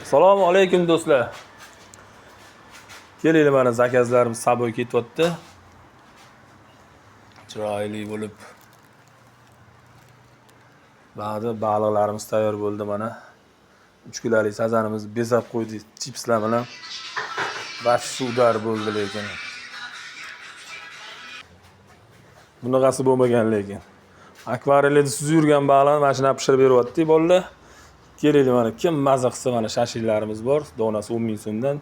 Assalomu alaykum do'stlar. Kelinglar, mana zakazlarimiz saboy ketyapti. Chiroyli bo'lib. Ba'zi baliqlarimiz tayyor bo'ldi mana. 3 kilolik sazanimiz bezab qo'ydik chipslar bilan. Bash suvdar bo'ldi lekin. Bunaqasi bo'lmagan lekin. Akvaryumda suzib yurgan baliqni mana shuna pishirib beryapti bolalar. Kelinglar, mana kim maza qilsa mana shashillarimiz bor. Donasi 10 ming so'mdan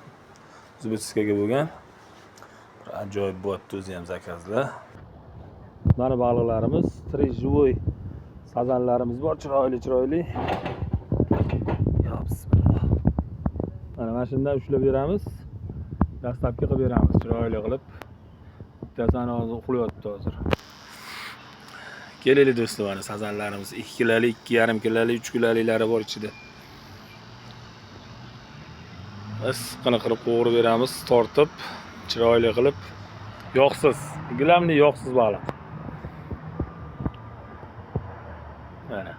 Uzbekskaga bo'lgan. Ajoyib bo'pti o'zi ham zakazlar. Mana baliqlarimiz, trejvoy sazanlarimiz bor, chiroyli. Ya bismillah. Mana shundan ushlab beramiz. Dastlabki qilib beramiz, chiroyli qilib. Bittasini hozir uxlayapti hozir. Kelinglar do'stlar, mana sazanlarimiz 2 kilolik, 2,5 kilolik, 3 kiloliklari bor ichida. Biz qani qilib qo'g'irib beramiz, tortib, chiroyli qilib, yog'siz, gilamli yog'siz baliq. Mana.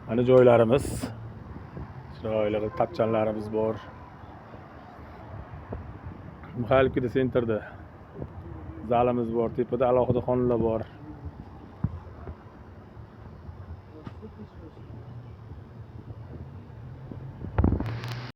Mana joylarimiz. Chiroyli qilib tapchanlarimiz bor. Muxalifkida sentrda zalimiz bor, tepada alohida xonalar bor.